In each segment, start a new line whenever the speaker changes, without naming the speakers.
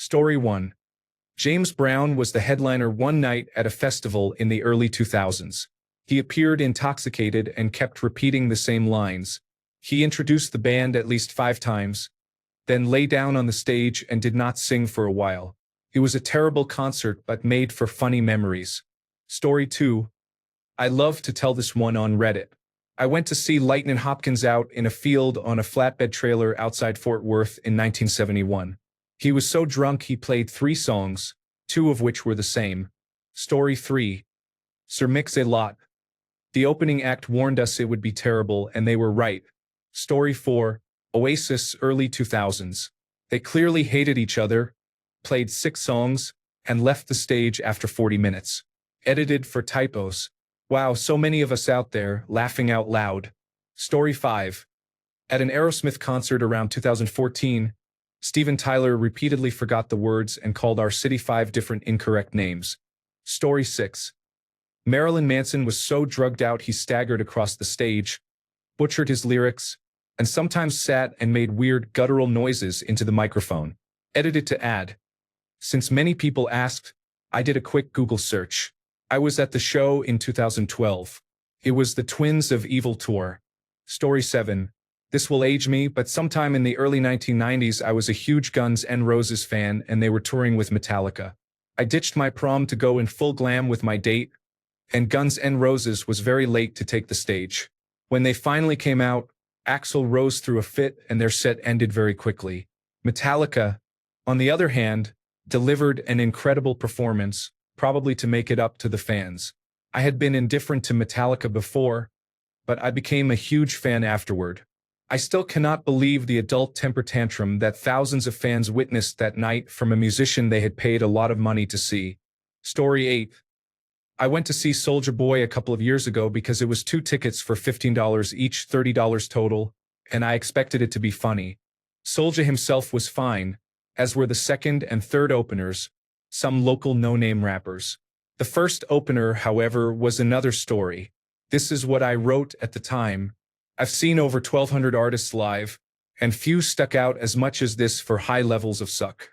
Story 1. James Brown was the headliner one night at a festival in the early 2000s. He appeared intoxicated and kept repeating the same lines. He introduced the band at least 5 times, then lay down on the stage and did not sing for a while. It was a terrible concert but made for funny memories. Story 2. I love to tell this one on Reddit. I went to see Lightnin' Hopkins out in a field on a flatbed trailer outside Fort Worth in 1971. He was so drunk he played 3 songs, 2 of which were the same. Story 3. Sir Mix-a-Lot. The opening act warned us it would be terrible, and they were right. Story 4. Oasis, early 2000s. They clearly hated each other, played 6 songs, and left the stage after 40 minutes. Edited for typos. Wow, so many of us out there, laughing out loud. Story 5. At an Aerosmith concert around 2014, Steven Tyler repeatedly forgot the words and called our city 5 different incorrect names. Story 6. Marilyn Manson was so drugged out he staggered across the stage, butchered his lyrics, and sometimes sat and made weird guttural noises into the microphone. Edited to add. Since many people asked, I did a quick Google search. I was at the show in 2012. It was the Twins of Evil tour. Story 7. This will age me, but sometime in the early 1990s I was a huge Guns N' Roses fan and they were touring with Metallica. I ditched my prom to go in full glam with my date, and Guns N' Roses was very late to take the stage. When they finally came out, Axl Rose threw a fit and their set ended very quickly. Metallica, on the other hand, delivered an incredible performance, probably to make it up to the fans. I had been indifferent to Metallica before, but I became a huge fan afterward. I still cannot believe the adult temper tantrum that thousands of fans witnessed that night from a musician they had paid a lot of money to see. Story 8. I went to see Soulja Boy a couple of years ago because it was 2 tickets for $15 each, $30 total, and I expected it to be funny. Soulja himself was fine, as were the second and third openers, some local no-name rappers. The first opener, however, was another story. This is what I wrote at the time. I've seen over 1,200 artists live, and few stuck out as much as this for high levels of suck.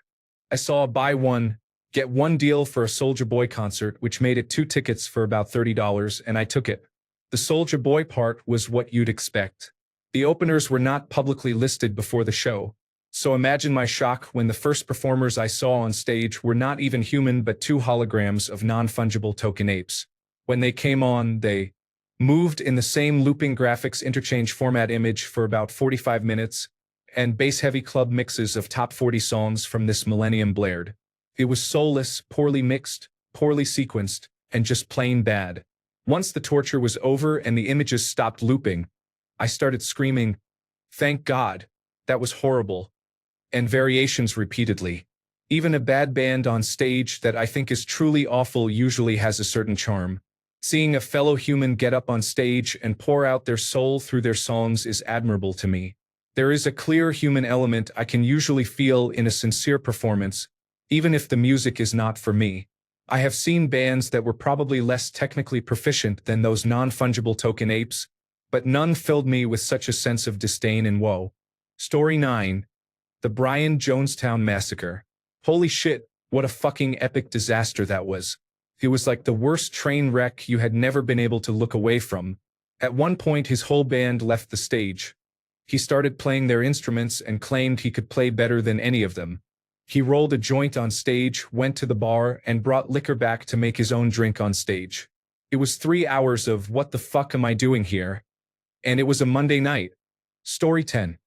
I saw a buy one, get one deal for a Soulja Boy concert, which made it 2 tickets for about $30, and I took it. The Soulja Boy part was what you'd expect. The openers were not publicly listed before the show, so imagine my shock when the first performers I saw on stage were not even human but 2 holograms of non-fungible token apes. When they came on, they moved in the same looping graphics interchange format image for about 45 minutes, and bass-heavy club mixes of top 40 songs from this millennium blared. It was soulless, poorly mixed, poorly sequenced, and just plain bad. Once the torture was over and the images stopped looping, I started screaming, "Thank God, that was horrible," and variations repeatedly. Even a bad band on stage that I think is truly awful usually has a certain charm. Seeing a fellow human get up on stage and pour out their soul through their songs is admirable to me. There is a clear human element I can usually feel in a sincere performance, even if the music is not for me. I have seen bands that were probably less technically proficient than those non-fungible token apes, but none filled me with such a sense of disdain and woe. Story 9. The Brian Jonestown Massacre. Holy shit, what a fucking epic disaster that was. It was like the worst train wreck you had never been able to look away from. At one point his whole band left the stage. He started playing their instruments and claimed he could play better than any of them. He rolled a joint on stage, went to the bar, and brought liquor back to make his own drink on stage. It was 3 hours of what the fuck am I doing here? And it was a Monday night. Story 10.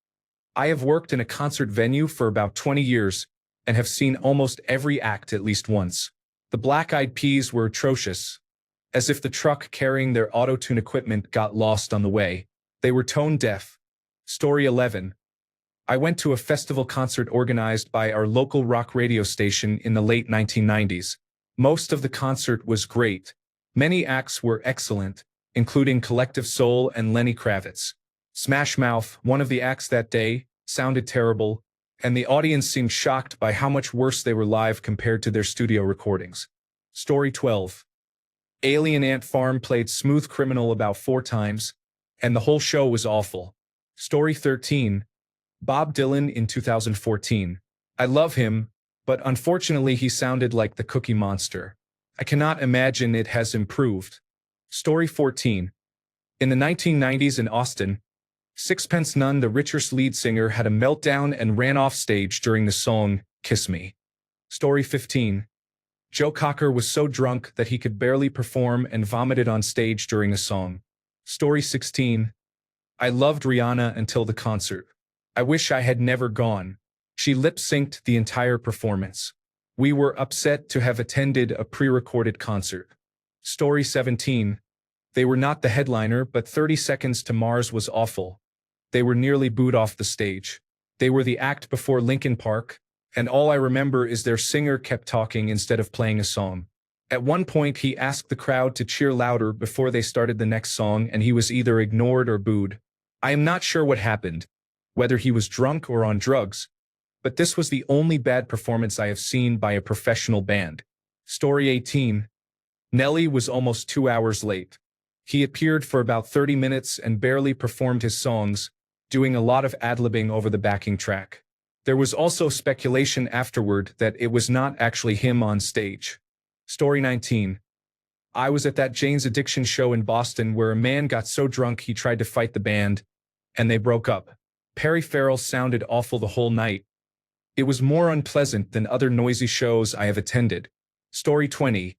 I have worked in a concert venue for about 20 years and have seen almost every act at least once. The Black Eyed Peas were atrocious, as if the truck carrying their auto-tune equipment got lost on the way. They were tone deaf. Story 11. I went to a festival concert organized by our local rock radio station in the late 1990s. Most of the concert was great. Many acts were excellent, including Collective Soul and Lenny Kravitz. Smash Mouth, one of the acts that day, sounded terrible, and the audience seemed shocked by how much worse they were live compared to their studio recordings. Story 12. Alien Ant Farm played Smooth Criminal about 4 times, and the whole show was awful. Story 13. Bob Dylan in 2014. I love him, but unfortunately he sounded like the Cookie Monster. I cannot imagine it has improved. Story 14. In the 1990s in Austin, Sixpence None, the Richards lead singer, had a meltdown and ran off stage during the song Kiss Me. Story 15. Joe Cocker was so drunk that he could barely perform and vomited on stage during a song. Story 16. I loved Rihanna until the concert. I wish I had never gone. She lip-synced the entire performance. We were upset to have attended a pre-recorded concert. Story 17. They were not the headliner, but 30 Seconds to Mars was awful. They were nearly booed off the stage. They were the act before Linkin Park, and all I remember is their singer kept talking instead of playing a song. At one point he asked the crowd to cheer louder before they started the next song, and he was either ignored or booed. I am not sure what happened, whether he was drunk or on drugs, but this was the only bad performance I have seen by a professional band. Story 18. Nelly was almost 2 hours late. He appeared for about 30 minutes and barely performed his songs, doing a lot of ad-libbing over the backing track. There was also speculation afterward that it was not actually him on stage. Story 19. I was at that Jane's Addiction show in Boston where a man got so drunk he tried to fight the band, and they broke up. Perry Farrell sounded awful the whole night. It was more unpleasant than other noisy shows I have attended. Story 20.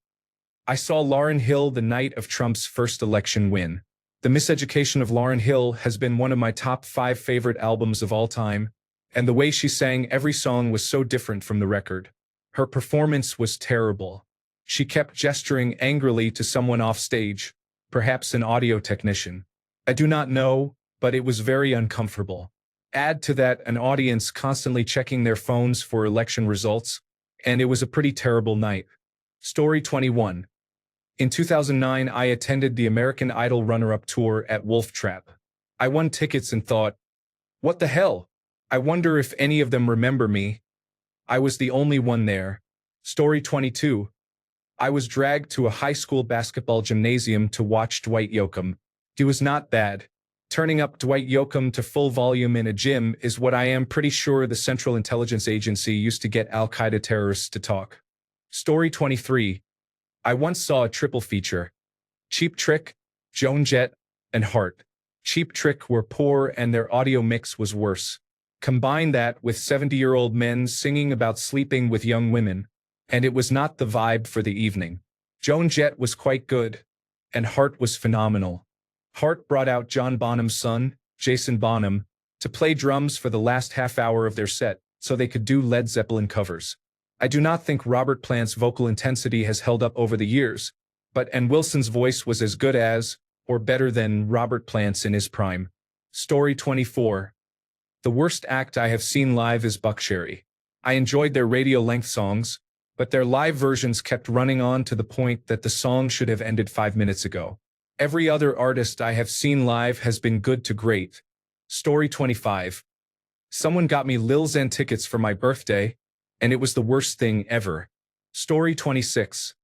I saw Lauryn Hill the night of Trump's first election win. The Miseducation of Lauryn Hill has been one of my top 5 favorite albums of all time, and the way she sang every song was so different from the record. Her performance was terrible. She kept gesturing angrily to someone off stage, perhaps an audio technician. I do not know, but it was very uncomfortable. Add to that an audience constantly checking their phones for election results, and it was a pretty terrible night. Story 21. In 2009, I attended the American Idol runner-up tour at Wolf Trap. I won tickets and thought, what the hell? I wonder if any of them remember me. I was the only one there. Story 22. I was dragged to a high school basketball gymnasium to watch Dwight Yoakam. He was not bad. Turning up Dwight Yoakam to full volume in a gym is what I am pretty sure the Central Intelligence Agency used to get Al-Qaeda terrorists to talk. Story 23. I once saw a triple feature. Cheap Trick, Joan Jett, and Heart. Cheap Trick were poor and their audio mix was worse. Combine that with 70-year-old men singing about sleeping with young women, and it was not the vibe for the evening. Joan Jett was quite good, and Heart was phenomenal. Heart brought out John Bonham's son, Jason Bonham, to play drums for the last half hour of their set, so they could do Led Zeppelin covers. I do not think Robert Plant's vocal intensity has held up over the years, but and Wilson's voice was as good as, or better than, Robert Plant's in his prime. Story 24. The worst act I have seen live is Buckcherry. I enjoyed their radio-length songs, but their live versions kept running on to the point that the song should have ended 5 minutes ago. Every other artist I have seen live has been good to great. Story 25. Someone got me Lil Xan tickets for my birthday, and it was the worst thing ever. Story 26.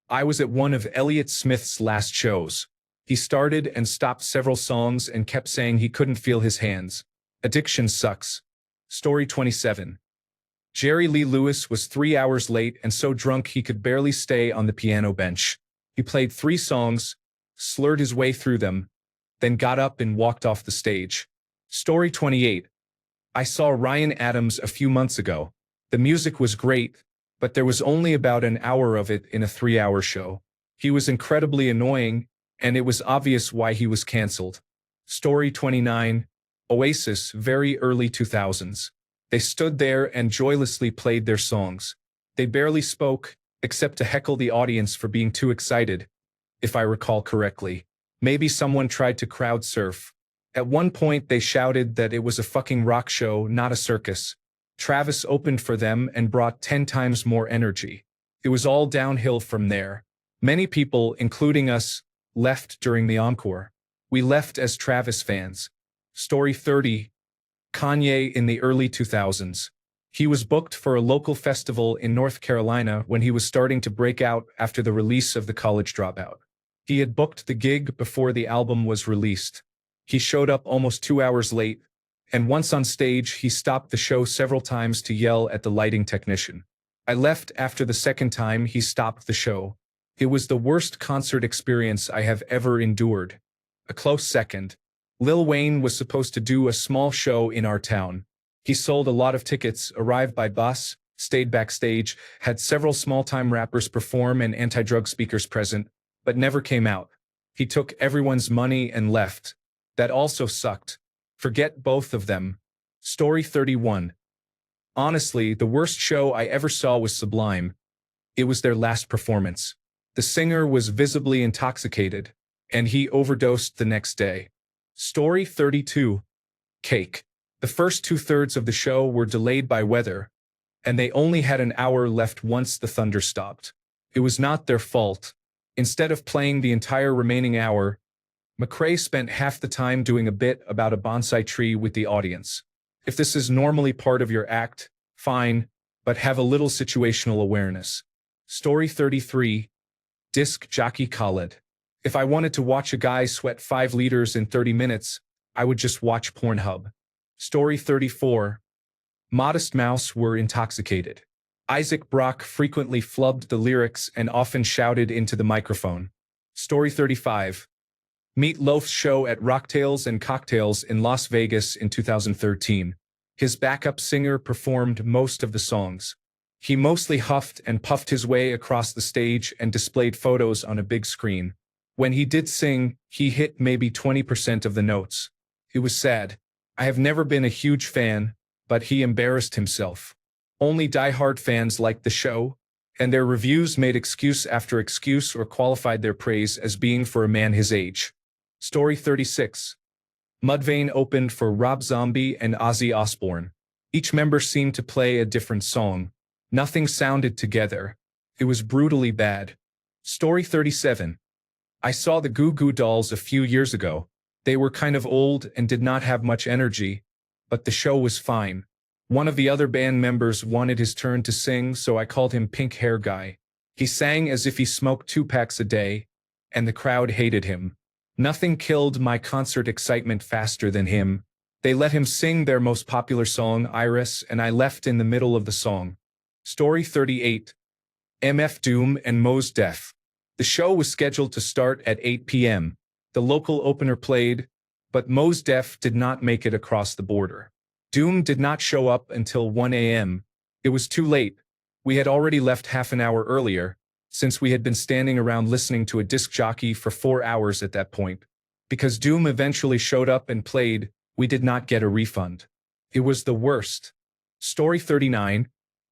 I was at one of Elliott Smith's last shows. He started and stopped several songs and kept saying he couldn't feel his hands. Addiction sucks. Story 27. Jerry Lee Lewis was 3 hours late and so drunk he could barely stay on the piano bench. He played 3 songs, slurred his way through them, then got up and walked off the stage. Story 28. I saw Ryan Adams a few months ago. The music was great, but there was only about an hour of it in a 3-hour show. He was incredibly annoying, and it was obvious why he was cancelled. Story 29. Oasis, very early 2000s. They stood there and joylessly played their songs. They barely spoke, except to heckle the audience for being too excited, if I recall correctly. Maybe someone tried to crowd surf. At one point they shouted that it was a fucking rock show, not a circus. Travis opened for them and brought 10 times more energy. It was all downhill from there. Many people, including us, left during the encore. We left as Travis fans. Story 30. Kanye in the early 2000s. He was booked for a local festival in North Carolina when he was starting to break out after the release of The College Dropout. He had booked the gig before the album was released. He showed up almost 2 hours late, and once on stage he stopped the show several times to yell at the lighting technician. I left after the second time he stopped the show. It was the worst concert experience I have ever endured. A close second. Lil Wayne was supposed to do a small show in our town. He sold a lot of tickets, arrived by bus, stayed backstage, had several small-time rappers perform and anti-drug speakers present, but never came out. He took everyone's money and left. That also sucked. Forget both of them. Story 31. Honestly, the worst show I ever saw was Sublime. It was their last performance. The singer was visibly intoxicated, and he overdosed the next day. Story 32. Cake. The first two-thirds of the show were delayed by weather, and they only had an hour left once the thunder stopped. It was not their fault. Instead of playing the entire remaining hour, McRae spent half the time doing a bit about a bonsai tree with the audience. If this is normally part of your act, fine, but have a little situational awareness. Story 33. Disc jockey Khaled. If I wanted to watch a guy sweat 5 liters in 30 minutes, I would just watch Pornhub. Story 34. Modest Mouse were intoxicated. Isaac Brock frequently flubbed the lyrics and often shouted into the microphone. Story 35. Meat Loaf's show at Rocktails and Cocktails in Las Vegas in 2013. His backup singer performed most of the songs. He mostly huffed and puffed his way across the stage and displayed photos on a big screen. When he did sing, he hit maybe 20% of the notes. It was sad. I have never been a huge fan, but he embarrassed himself. Only die-hard fans liked the show, and their reviews made excuse after excuse or qualified their praise as being for a man his age. Story 36. Mudvayne opened for Rob Zombie and Ozzy Osbourne. Each member seemed to play a different song. Nothing sounded together. It was brutally bad. Story 37. I saw the Goo Goo Dolls a few years ago. They were kind of old and did not have much energy, but the show was fine. One of the other band members wanted his turn to sing, so I called him Pink Hair Guy. He sang as if he smoked 2 packs a day, and the crowd hated him. Nothing killed my concert excitement faster than him. They let him sing their most popular song, Iris, and I left in the middle of the song. Story 38. MF Doom and Mos Def. The show was scheduled to start at 8 p.m. The local opener played, but Mos Def did not make it across the border. Doom did not show up until 1 a.m. It was too late. We had already left half an hour earlier, since we had been standing around listening to a disc jockey for 4 hours at that point. Because Doom eventually showed up and played, we did not get a refund. It was the worst. Story 39.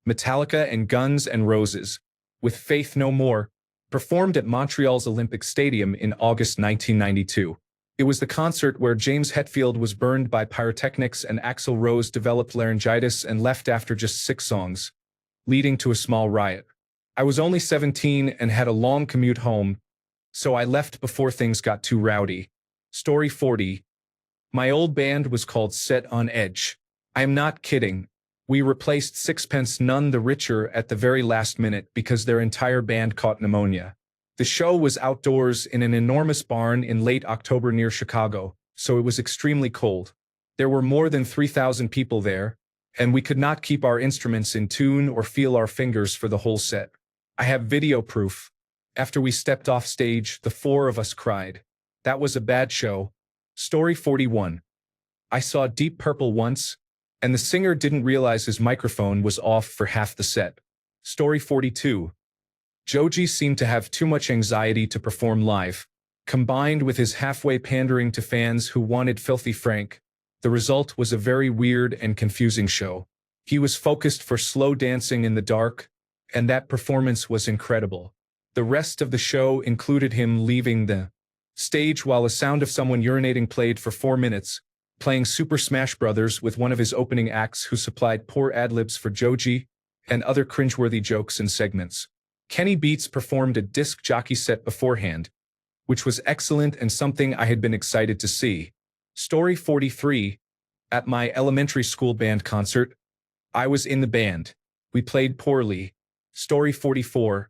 Metallica and Guns N' Roses, with Faith No More, performed at Montreal's Olympic Stadium in August 1992. It was the concert where James Hetfield was burned by pyrotechnics and Axl Rose developed laryngitis and left after just 6 songs, leading to a small riot. I was only 17 and had a long commute home, so I left before things got too rowdy. Story 40. My old band was called Set on Edge. I am not kidding. We replaced Sixpence None the Richer at the very last minute because their entire band caught pneumonia. The show was outdoors in an enormous barn in late October near Chicago, so it was extremely cold. There were more than 3,000 people there, and we could not keep our instruments in tune or feel our fingers for the whole set. I have video proof. After we stepped off stage, the 4 of us cried. That was a bad show. Story 41. I saw Deep Purple once, and the singer didn't realize his microphone was off for half the set. Story 42. Joji seemed to have too much anxiety to perform live. Combined with his halfway pandering to fans who wanted Filthy Frank, the result was a very weird and confusing show. He was focused for slow dancing in the dark, and that performance was incredible. The rest of the show included him leaving the stage while a sound of someone urinating played for 4 minutes, playing Super Smash Bros. With one of his opening acts who supplied poor ad-libs for Joji, and other cringeworthy jokes and segments. Kenny Beats performed a disc jockey set beforehand, which was excellent and something I had been excited to see. Story 43. At my elementary school band concert, I was in the band. We played poorly. Story 44.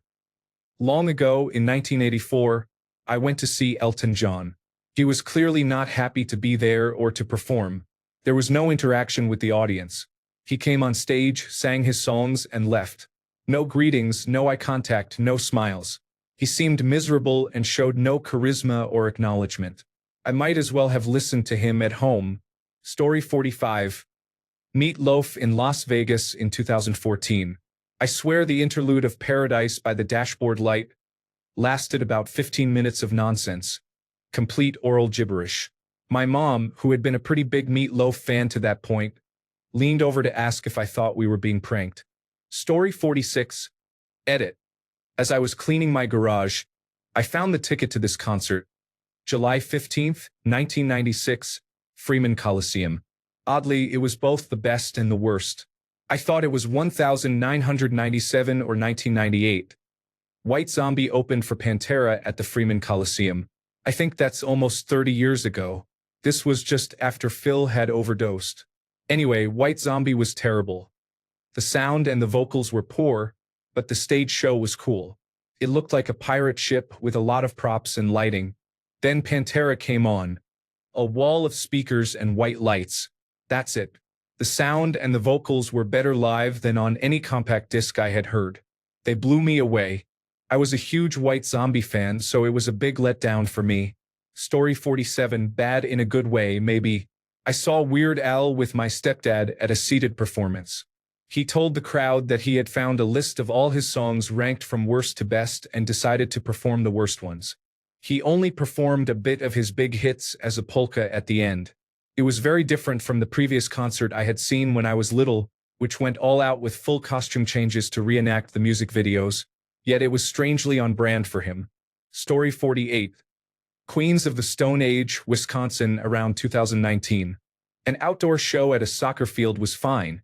Long ago, in 1984, I went to see Elton John. He was clearly not happy to be there or to perform. There was no interaction with the audience. He came on stage, sang his songs, and left. No greetings, no eye contact, no smiles. He seemed miserable and showed no charisma or acknowledgement. I might as well have listened to him at home. Story 45. Meat Loaf in Las Vegas in 2014. I swear the interlude of Paradise by the Dashboard Light lasted about 15 minutes of nonsense. Complete oral gibberish. My mom, who had been a pretty big Meat Loaf fan to that point, leaned over to ask if I thought we were being pranked. Story 46. Edit. As I was cleaning my garage, I found the ticket to this concert. July 15th, 1996, Freeman Coliseum. Oddly, it was both the best and the worst. I thought it was 1997 or 1998. White Zombie opened for Pantera at the Freeman Coliseum. I think that's almost 30 years ago. This was just after Phil had overdosed. Anyway, White Zombie was terrible. The sound and the vocals were poor, but the stage show was cool. It looked like a pirate ship with a lot of props and lighting. Then Pantera came on. A wall of speakers and white lights. That's it. The sound and the vocals were better live than on any compact disc I had heard. They blew me away. I was a huge White Zombie fan, so it was a big letdown for me. Story 47, bad in a good way, maybe. I saw Weird Al with my stepdad at a seated performance. He told the crowd that he had found a list of all his songs ranked from worst to best and decided to perform the worst ones. He only performed a bit of his big hits as a polka at the end. It was very different from the previous concert I had seen when I was little, which went all out with full costume changes to reenact the music videos, yet it was strangely on brand for him. Story 48. Queens of the Stone Age, Wisconsin, around 2019. An outdoor show at a soccer field was fine,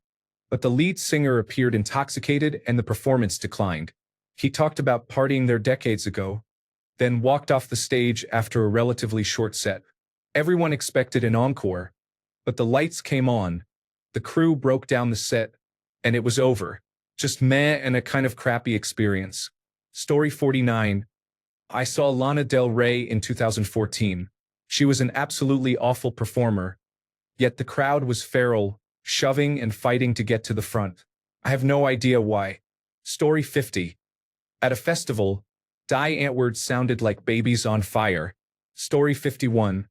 but the lead singer appeared intoxicated and the performance declined. He talked about partying there decades ago, then walked off the stage after a relatively short set. Everyone expected an encore, but the lights came on, the crew broke down the set, and it was over. Just meh and a kind of crappy experience. Story 49. I saw Lana Del Rey in 2014. She was an absolutely awful performer, yet the crowd was feral, shoving and fighting to get to the front. I have no idea why. Story 50. At a festival, Die Antwoord sounded like Babies on Fire. Story 51.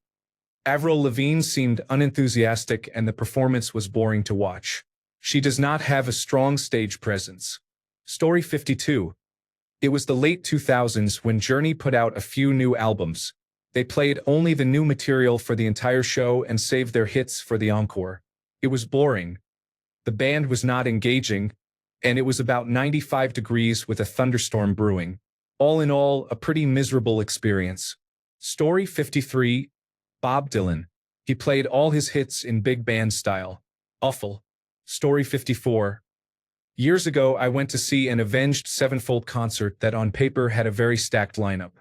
Avril Lavigne seemed unenthusiastic and the performance was boring to watch. She does not have a strong stage presence. Story 52. It was the late 2000s when Journey put out a few new albums. They played only the new material for the entire show and saved their hits for the encore. It was boring. The band was not engaging, and it was about 95 degrees with a thunderstorm brewing. All in all, a pretty miserable experience. Story 53. Bob Dylan. He played all his hits in big band style. Awful. Story 54. Years ago, I went to see an Avenged Sevenfold concert that on paper had a very stacked lineup.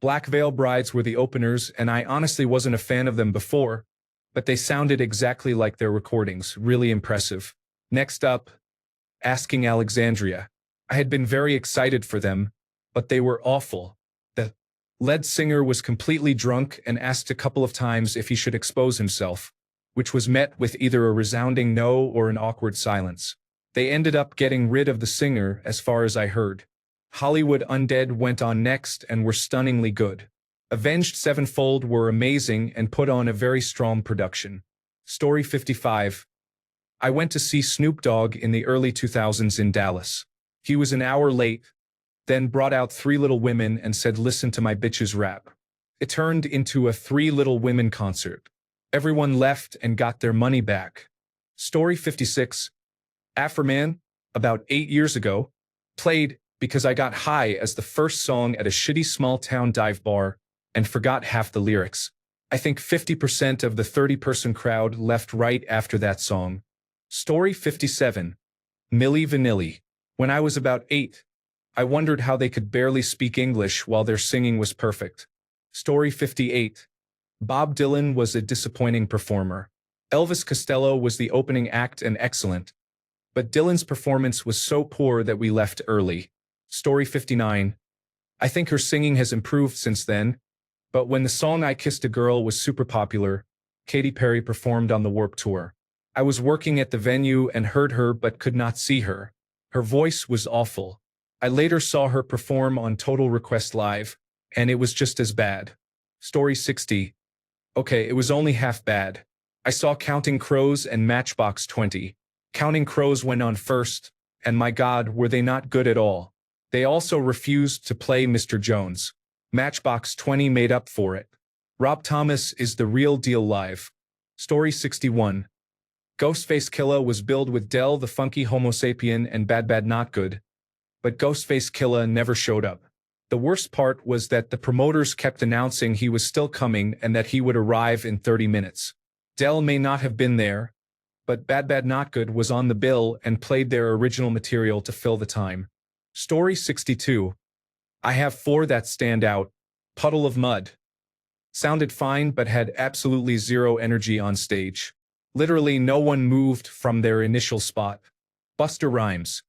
Black Veil Brides were the openers, and I honestly wasn't a fan of them before, but they sounded exactly like their recordings, really impressive. Next up, Asking Alexandria. I had been very excited for them, but they were awful. The lead singer was completely drunk and asked a couple of times if he should expose himself, which was met with either a resounding no or an awkward silence. They ended up getting rid of the singer, as far as I heard. Hollywood Undead went on next and were stunningly good. Avenged Sevenfold were amazing and put on a very strong production. Story 55. I went to see Snoop Dogg in the early 2000s in Dallas. He was an hour late, then brought out Three Little Women and said, "Listen to my bitches rap." It turned into a Three Little Women concert. Everyone left and got their money back. Story 56. Afroman, about 8 years ago, played Because I Got High as the first song at a shitty small-town dive bar and forgot half the lyrics. I think 50% of the 30-person crowd left right after that song. Story 57. Milli Vanilli. When I was about 8, I wondered how they could barely speak English while their singing was perfect. Story 58. Bob Dylan was a disappointing performer. Elvis Costello was the opening act and excellent, but Dylan's performance was so poor that we left early. Story 59. I think her singing has improved since then, but when the song I Kissed a Girl was super popular, Katy Perry performed on the Warped Tour. I was working at the venue and heard her but could not see her. Her voice was awful. I later saw her perform on Total Request Live, and it was just as bad. Story 60. Okay, it was only half bad. I saw Counting Crows and Matchbox 20. Counting Crows went on first, and my God, were they not good at all. They also refused to play Mr. Jones. Matchbox 20 made up for it. Rob Thomas is the real deal live. Story 61. Ghostface Killah was billed with Del the Funky Homo Sapien and Bad Bad Not Good, but Ghostface Killah never showed up. The worst part was that the promoters kept announcing he was still coming and that he would arrive in 30 minutes. Del may not have been there, but Bad Bad Not Good was on the bill and played their original material to fill the time. Story 62. I have four that stand out. Puddle of Mud. Sounded fine but had absolutely zero energy on stage. Literally no one moved from their initial spot. Busta Rhymes.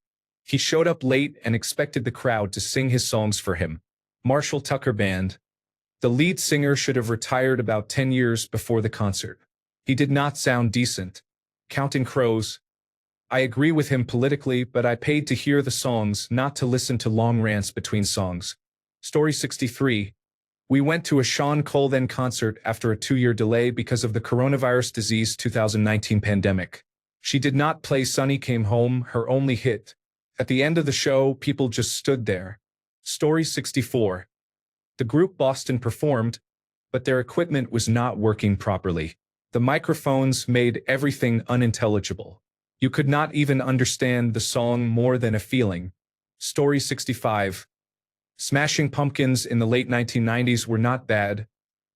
He showed up late and expected the crowd to sing his songs for him. Marshall Tucker Band. The lead singer should have retired about 10 years before the concert. He did not sound decent. Counting Crows. I agree with him politically, but I paid to hear the songs, not to listen to long rants between songs. Story 63. We went to a Sean Colvin concert after a 2-year delay because of the coronavirus disease 2019 pandemic. She did not play Sunny Came Home, her only hit. At the end of the show, people just stood there. Story 64. The group Boston performed, but their equipment was not working properly. The microphones made everything unintelligible. You could not even understand the song More Than a Feeling. Story 65. Smashing Pumpkins in the late 1990s were not bad,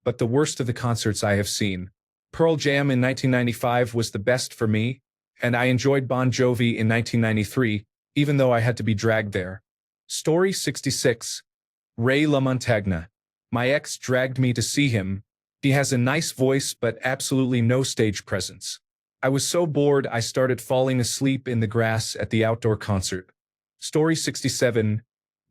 but the worst of the concerts I have seen. Pearl Jam in 1995 was the best for me, and I enjoyed Bon Jovi in 1993, even though I had to be dragged there. Story 66. Ray LaMontagne. My ex dragged me to see him. He has a nice voice but absolutely no stage presence. I was so bored I started falling asleep in the grass at the outdoor concert. Story 67.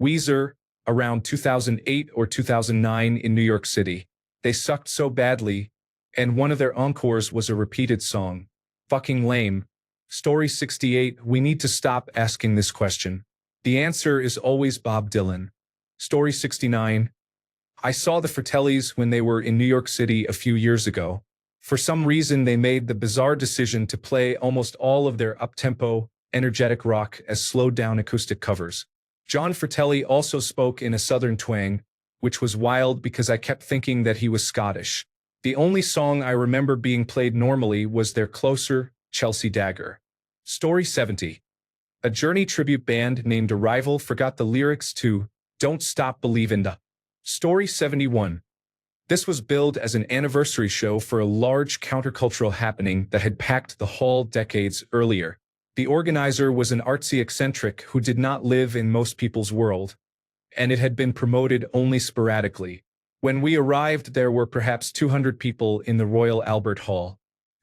Weezer, around 2008 or 2009 in New York City. They sucked so badly, and one of their encores was a repeated song. Fucking lame. Story 68. We need to stop asking this question. The answer is always Bob Dylan. Story 69. I saw the Fratellis when they were in New York City a few years ago. For some reason they made the bizarre decision to play almost all of their up-tempo, energetic rock as slowed-down acoustic covers. John Fratelli also spoke in a southern twang, which was wild because I kept thinking that he was Scottish. The only song I remember being played normally was their closer, Chelsea Dagger. Story 70. A Journey tribute band named Arrival forgot the lyrics to Don't Stop Believin' Da. Story 71. This was billed as an anniversary show for a large countercultural happening that had packed the hall decades earlier. The organizer was an artsy eccentric who did not live in most people's world, and it had been promoted only sporadically. When we arrived, there were perhaps 200 people in the Royal Albert Hall.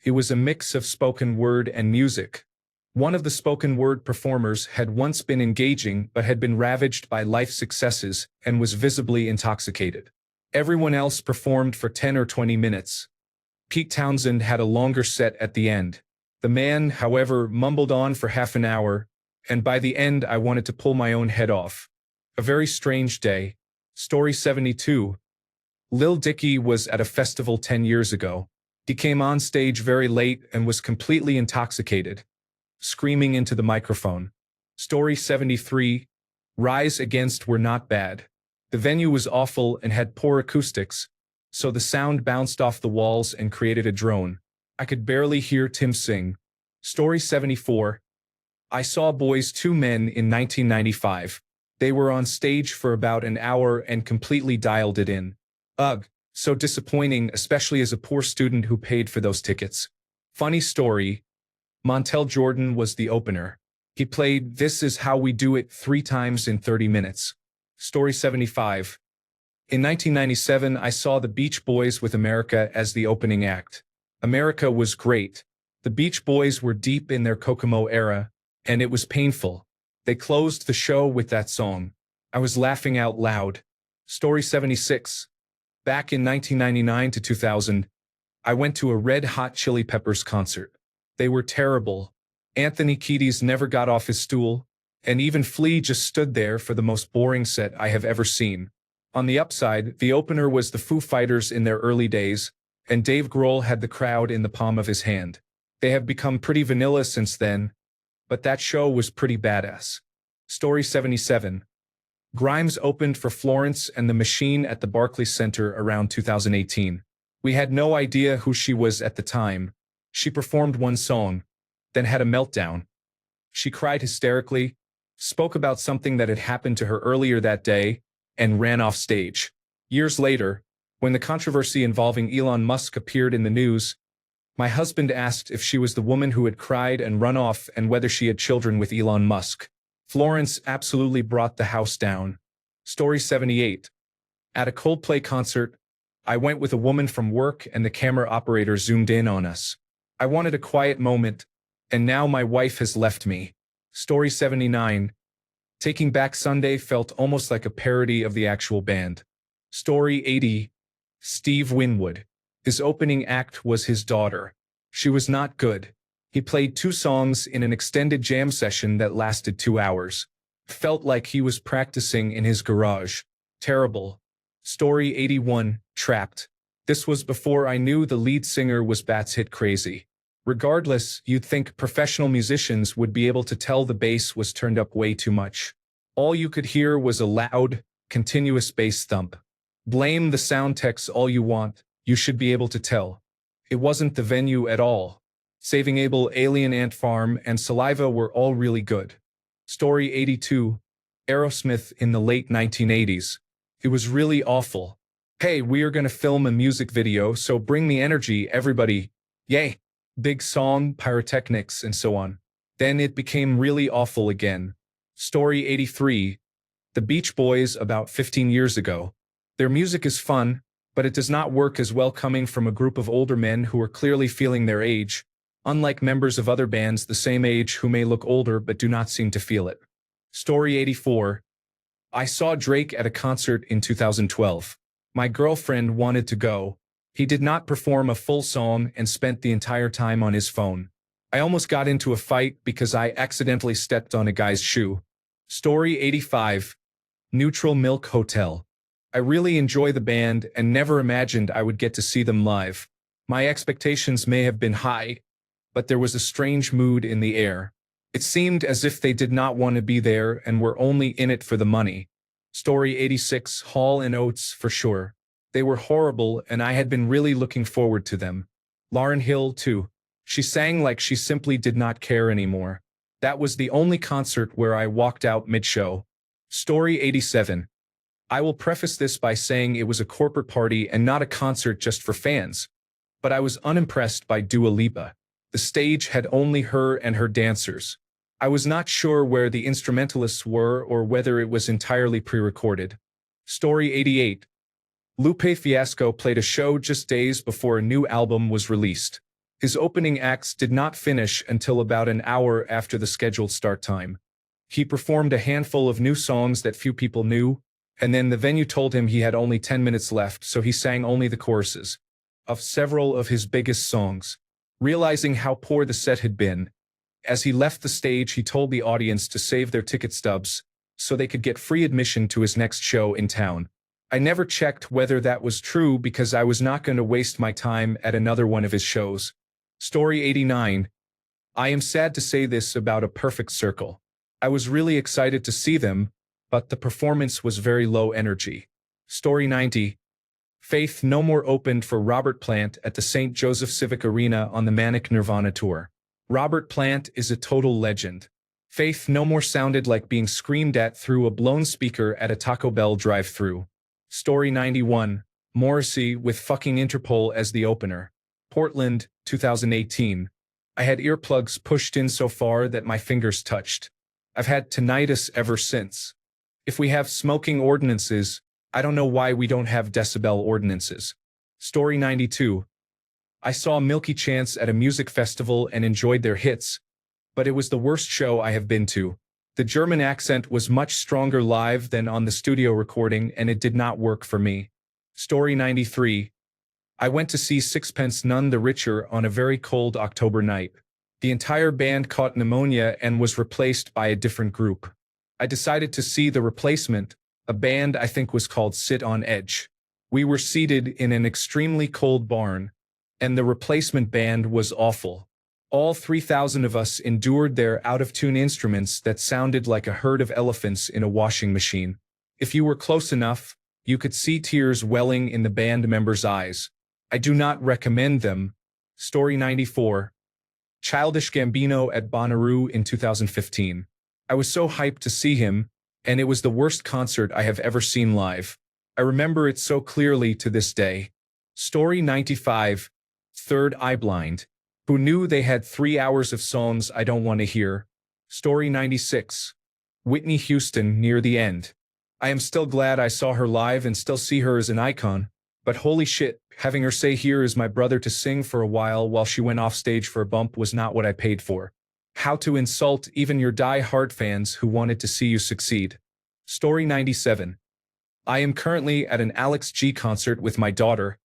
It was a mix of spoken word and music. One of the spoken word performers had once been engaging but had been ravaged by life successes and was visibly intoxicated. Everyone else performed for 10 or 20 minutes. Pete Townsend had a longer set at the end. The man, however, mumbled on for half an hour, and by the end I wanted to pull my own head off. A very strange day. Story 72. Lil Dicky was at a festival 10 years ago. He came on stage very late and was completely intoxicated, screaming into the microphone. Story 73. Rise Against were not bad. The venue was awful and had poor acoustics, so the sound bounced off the walls and created a drone. I could barely hear Tim sing. Story 74. I saw Boys II Men in 1995. They were on stage for about an hour and completely dialed it in. Ugh, so disappointing, especially as a poor student who paid for those tickets. Funny story. Montel Jordan was the opener. He played This Is How We Do It 3 times in 30 minutes. Story 75. In 1997, I saw the Beach Boys with America as the opening act. America was great. The Beach Boys were deep in their Kokomo era, and it was painful. They closed the show with that song. I was laughing out loud. Story 76. Back in 1999 to 2000, I went to a Red Hot Chili Peppers concert. They were terrible. Anthony Kiedis never got off his stool. And even Flea just stood there for the most boring set I have ever seen. On the upside, the opener was the Foo Fighters in their early days, and Dave Grohl had the crowd in the palm of his hand. They have become pretty vanilla since then, but that show was pretty badass. Story 77. Grimes opened for Florence and the Machine at the Barclays Center around 2018. We had no idea who she was at the time. She performed one song, then had a meltdown. She cried hysterically, spoke about something that had happened to her earlier that day, and ran off stage. Years later, when the controversy involving Elon Musk appeared in the news, my husband asked if she was the woman who had cried and run off and whether she had children with Elon Musk. Florence absolutely brought the house down. Story 78. At a Coldplay concert, I went with a woman from work and the camera operator zoomed in on us. I wanted a quiet moment, and now my wife has left me. Story 79. Taking Back Sunday felt almost like a parody of the actual band. Story 80. Steve Winwood. His opening act was his daughter. She was not good. He played 2 songs in an extended jam session that lasted 2 hours. Felt like he was practicing in his garage. Terrible. Story 81. Trapped. This was before I knew the lead singer was Bats Hit Crazy. Regardless, you'd think professional musicians would be able to tell the bass was turned up way too much. All you could hear was a loud, continuous bass thump. Blame the sound techs all you want, you should be able to tell. It wasn't the venue at all. Saving Abel, Alien Ant Farm, and Saliva were all really good. Story 82. Aerosmith in the late 1980s. It was really awful. Hey, we are gonna film a music video, so bring the energy, everybody. Yay! Big song, pyrotechnics, and so on. Then it became really awful again. Story 83. The Beach Boys about 15 years ago. Their music is fun, but it does not work as well coming from a group of older men who are clearly feeling their age, unlike members of other bands the same age who may look older but do not seem to feel it. Story 84. I saw Drake at a concert in 2012. My girlfriend wanted to go. He did not perform a full song and spent the entire time on his phone. I almost got into a fight because I accidentally stepped on a guy's shoe. Story 85. Neutral Milk Hotel. I really enjoy the band and never imagined I would get to see them live. My expectations may have been high, but there was a strange mood in the air. It seemed as if they did not want to be there and were only in it for the money. Story 86. Hall & Oates for sure. They were horrible and I had been really looking forward to them. Lauryn Hill too. She sang like she simply did not care anymore. That was the only concert where I walked out mid-show. Story 87. I will preface this by saying it was a corporate party and not a concert just for fans. But I was unimpressed by Dua Lipa. The stage had only her and her dancers. I was not sure where the instrumentalists were or whether it was entirely pre-recorded. Story 88. Lupe Fiasco played a show just days before a new album was released. His opening acts did not finish until about an hour after the scheduled start time. He performed a handful of new songs that few people knew, and then the venue told him he had only 10 minutes left, so he sang only the choruses of several of his biggest songs. Realizing how poor the set had been, as he left the stage he told the audience to save their ticket stubs so they could get free admission to his next show in town. I never checked whether that was true because I was not going to waste my time at another one of his shows. Story 89. I am sad to say this about A Perfect Circle. I was really excited to see them, but the performance was very low energy. Story 90. Faith No More opened for Robert Plant at the St. Joseph Civic Arena on the Manic Nirvana tour. Robert Plant is a total legend. Faith No More sounded like being screamed at through a blown speaker at a Taco Bell drive-thru. Story 91. Morrissey with fucking Interpol as the opener. Portland, 2018. I had earplugs pushed in so far that my fingers touched. I've had tinnitus ever since. If we have smoking ordinances, I don't know why we don't have decibel ordinances. Story 92. I saw Milky Chance at a music festival and enjoyed their hits, but it was the worst show I have been to. The German accent was much stronger live than on the studio recording and it did not work for me. Story 93. I went to see Sixpence None the Richer on a very cold October night. The entire band caught pneumonia and was replaced by a different group. I decided to see the replacement, a band I think was called Sit on Edge. We were seated in an extremely cold barn, and the replacement band was awful. All 3,000 of us endured their out-of-tune instruments that sounded like a herd of elephants in a washing machine. If you were close enough, you could see tears welling in the band members' eyes. I do not recommend them. Story 94. Childish Gambino at Bonnaroo in 2015. I was so hyped to see him, and it was the worst concert I have ever seen live. I remember it so clearly to this day. Story 95. Third Eye Blind. Who knew they had 3 hours of songs I don't want to hear? Story 96. Whitney Houston near the end. I am still glad I saw her live and still see her as an icon, but holy shit, having her say "Here is my brother" to sing for a while she went off stage for a bump was not what I paid for. How to insult even your die-hard fans who wanted to see you succeed. Story 97. I am currently at an Alex G concert with my daughter,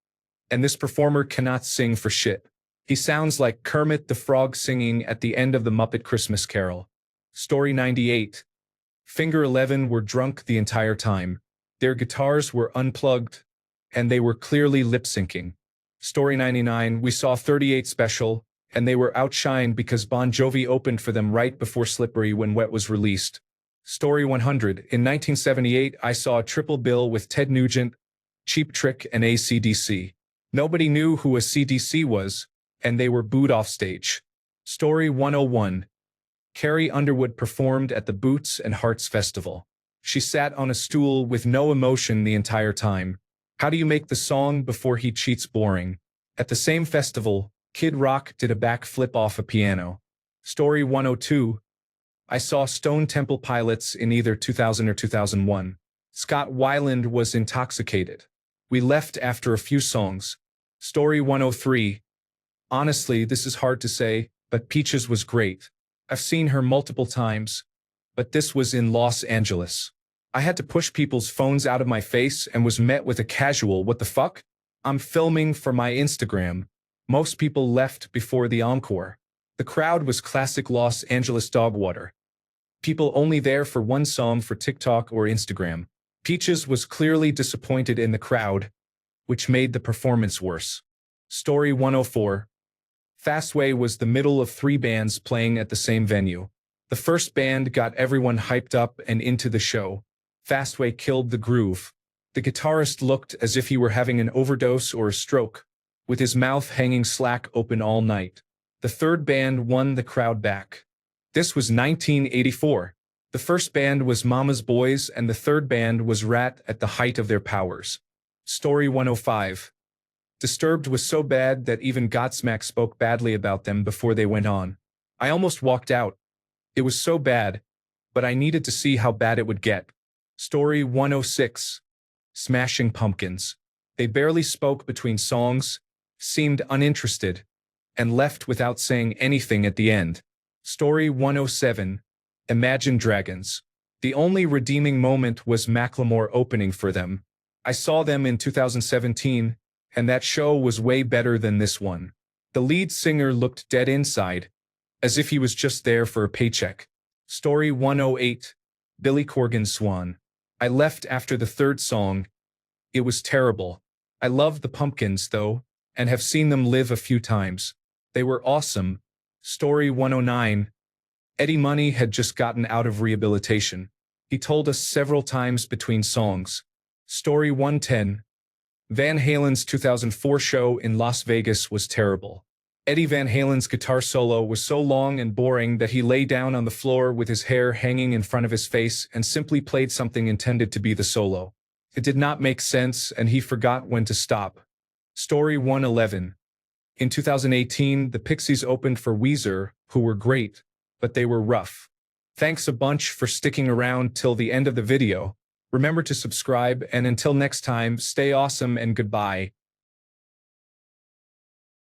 and this performer cannot sing for shit. He sounds like Kermit the Frog singing at the end of the Muppet Christmas Carol. Story 98. Finger 11 were drunk the entire time. Their guitars were unplugged, and they were clearly lip-syncing. Story 99. We saw 38 Special, and they were outshined because Bon Jovi opened for them right before Slippery when Wet was released. Story 100. In 1978, I saw a triple bill with Ted Nugent, Cheap Trick, and AC/DC. Nobody knew who AC/DC was, and they were booed off stage. Story 101. Carrie Underwood performed at the Boots and Hearts Festival. She sat on a stool with no emotion the entire time. How do you make the song Before He Cheats boring? At the same festival, Kid Rock did a backflip off a piano. Story 102. I saw Stone Temple Pilots in either 2000 or 2001. Scott Weiland was intoxicated. We left after a few songs. Story 103. Honestly, this is hard to say, but Peaches was great. I've seen her multiple times, but this was in Los Angeles. I had to push people's phones out of my face and was met with a casual "What the fuck? I'm filming for my Instagram." Most people left before the encore. The crowd was classic Los Angeles dog water. People only there for one song for TikTok or Instagram. Peaches was clearly disappointed in the crowd, which made the performance worse. Story 104. Fastway was the middle of 3 bands playing at the same venue. The first band got everyone hyped up and into the show. Fastway killed the groove. The guitarist looked as if he were having an overdose or a stroke, with his mouth hanging slack open all night. The third band won the crowd back. This was 1984. The first band was Mama's Boys and the third band was Rat at the height of their powers. Story 105. Disturbed was so bad that even Godsmack spoke badly about them before they went on. I almost walked out. It was so bad, but I needed to see how bad it would get. Story 106. Smashing Pumpkins. They barely spoke between songs, seemed uninterested, and left without saying anything at the end. Story 107. Imagine Dragons. The only redeeming moment was Macklemore opening for them. I saw them in 2017, and that show was way better than this one. The lead singer looked dead inside, as if he was just there for a paycheck. Story 108. Billy Corgan's Swan. I left after the third song. It was terrible. I love the Pumpkins, though, and have seen them live a few times. They were awesome. Story 109. Eddie Money had just gotten out of rehabilitation. He told us several times between songs. Story 110. Van Halen's 2004 show in Las Vegas was terrible. Eddie Van Halen's guitar solo was so long and boring that he lay down on the floor with his hair hanging in front of his face and simply played something intended to be the solo. It did not make sense and he forgot when to stop. Story 111. In 2018, the Pixies opened for Weezer, who were great, but they were rough. Thanks a bunch for sticking around till the end of the video. Remember to subscribe, and until next time, stay awesome and goodbye.